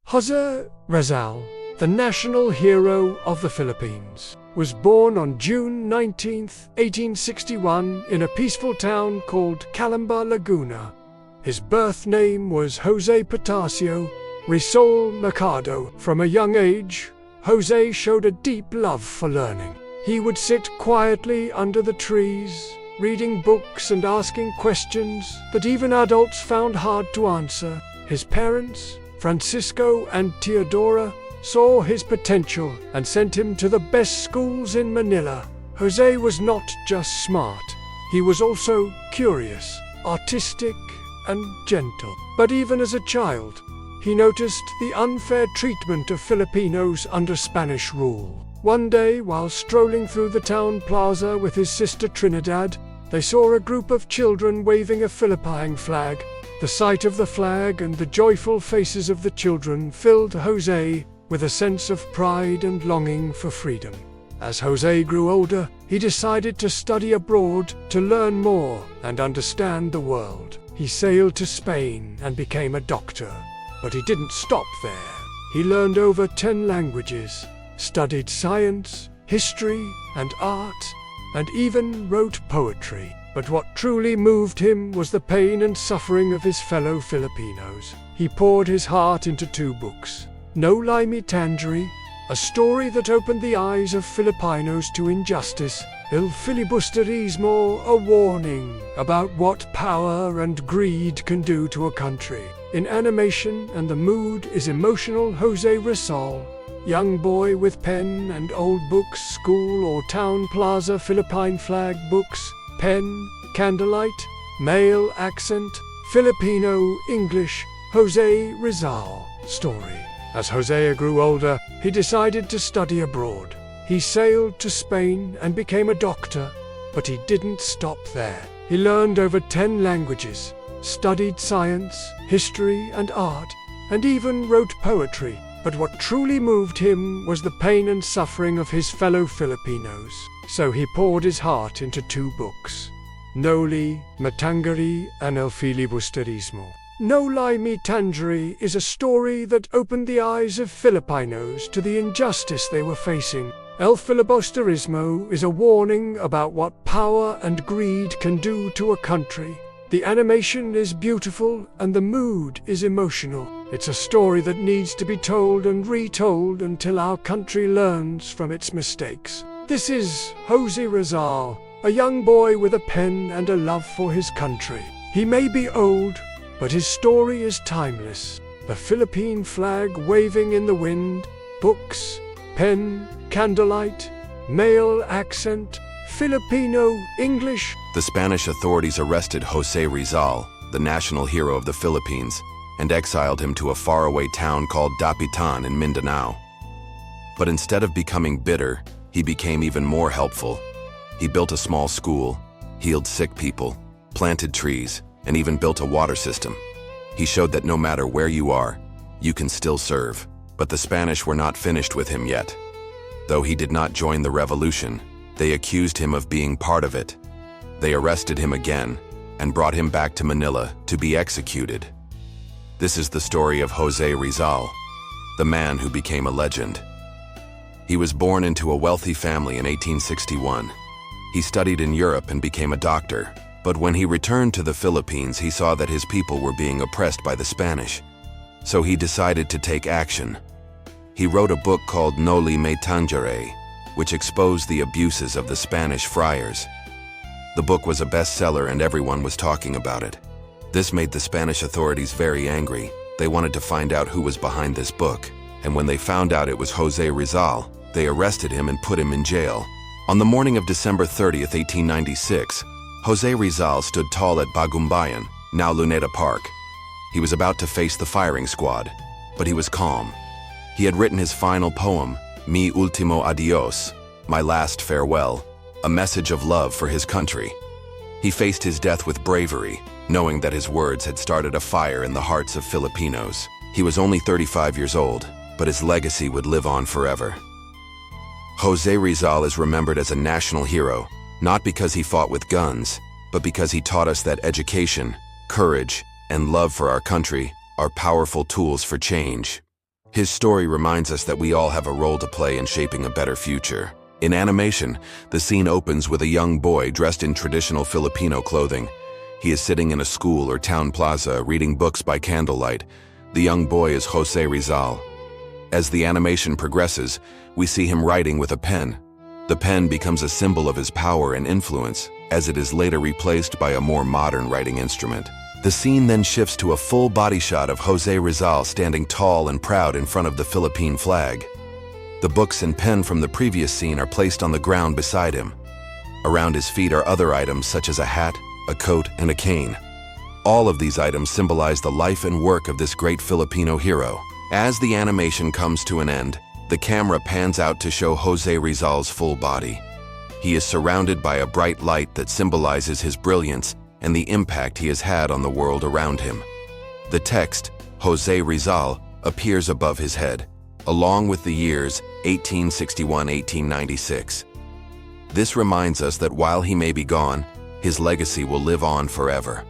Jose Rizal, the national hero of the Philippines, was born on June 19, 1861 in a peaceful town called Calamba, Laguna. His birth name was Jose Potasio Rizal Mercado. From a young age, Jose showed a deep love for learning. He would sit quietly under the trees, reading books and asking questions that even adults found hard to answer. His parents, Francisco and Teodora, saw his potential and sent him to the best schools in Manila. Jose was not just smart, he was also curious, artistic, and gentle. But even as a child, he noticed the unfair treatment of Filipinos under Spanish rule. One day, while strolling through the town plaza with his sister Trinidad, they saw a group of children waving a Philippine flag. The sight of the flag and the joyful faces of the children filled Jose with a sense of pride and longing for freedom. As Jose grew older, he decided to study abroad to learn more and understand the world. He sailed to Spain and became a doctor. But he didn't stop there. He learned over 10 languages, studied science, history, and art, and even wrote poetry. But what truly moved him was the pain and suffering of his fellow Filipinos. He poured his heart into 2 books. Noli, Tangere, a story that opened the eyes of Filipinos to injustice. Filibusterismo, a warning about what power and greed can do to a country. In animation, and the mood is emotional, Jose Rizal, young boy with pen and old books, school or town plaza, Philippine flag, books, pen, candlelight, male accent, Filipino, English, Jose Rizal story. As Jose grew older, he decided to study abroad. He sailed to Spain and became a doctor, but he didn't stop there. He learned over 10 languages, studied science, history, and art, and even wrote poetry. But what truly moved him was the pain and suffering of his fellow Filipinos. So he poured his heart into 2 books, Noli, Tangere, and Filibusterismo. Noli, Tangere is a story that opened the eyes of Filipinos to the injustice they were facing. Filibusterismo is a warning about what power and greed can do to a country. The animation is beautiful and the mood is emotional. It's a story that needs to be told and retold until our country learns from its mistakes. This is Jose Rizal, a young boy with a pen and a love for his country. He may be old, but his story is timeless. The Philippine flag waving in the wind, books, pen, candlelight, male accent, Filipino, English. The Spanish authorities arrested Jose Rizal, the national hero of the Philippines, and exiled him to a faraway town called Dapitan in Mindanao. But instead of becoming bitter, he became even more helpful. He built a small school, healed sick people, planted trees, and even built a water system. He showed that no matter where you are, you can still serve. But the Spanish were not finished with him yet. Though he did not join the revolution, they accused him of being part of it. They arrested him again and brought him back to Manila to be executed. This is the story of Jose Rizal, the man who became a legend. He was born into a wealthy family in 1861. He studied in Europe and became a doctor. But when he returned to the Philippines, he saw that his people were being oppressed by the Spanish. So he decided to take action. He wrote a book called Noli, Tangere, which exposed the abuses of the Spanish friars. The book was a bestseller and everyone was talking about it. This made the Spanish authorities very angry. They wanted to find out who was behind this book. And when they found out it was Jose Rizal, they arrested him and put him in jail. On the morning of December 30th, 1896, Jose Rizal stood tall at Bagumbayan, now Luneta Park. He was about to face the firing squad, but he was calm. He had written his final poem, Mi Ultimo Adios, My Last Farewell, a message of love for his country. He faced his death with bravery, knowing that his words had started a fire in the hearts of Filipinos. He was only 35 years old, but his legacy would live on forever. Jose Rizal is remembered as a national hero, not because he fought with guns, but because he taught us that education, courage, and love for our country are powerful tools for change. His story reminds us that we all have a role to play in shaping a better future. In animation, the scene opens with a young boy dressed in traditional Filipino clothing. He is sitting in a school or town plaza reading books by candlelight. The young boy is Jose Rizal. As the animation progresses, we see him writing with a pen. The pen becomes a symbol of his power and influence, as it is later replaced by a more modern writing instrument. The scene then shifts to a full body shot of Jose Rizal standing tall and proud in front of the Philippine flag. The books and pen from the previous scene are placed on the ground beside him. Around his feet are other items such as a hat, a coat, and a cane. All of these items symbolize the life and work of this great Filipino hero. As the animation comes to an end, the camera pans out to show Jose Rizal's full body. He is surrounded by a bright light that symbolizes his brilliance and the impact he has had on the world around him. The text, Jose Rizal, appears above his head, along with the years 1861-1896. This reminds us that while he may be gone, his legacy will live on forever.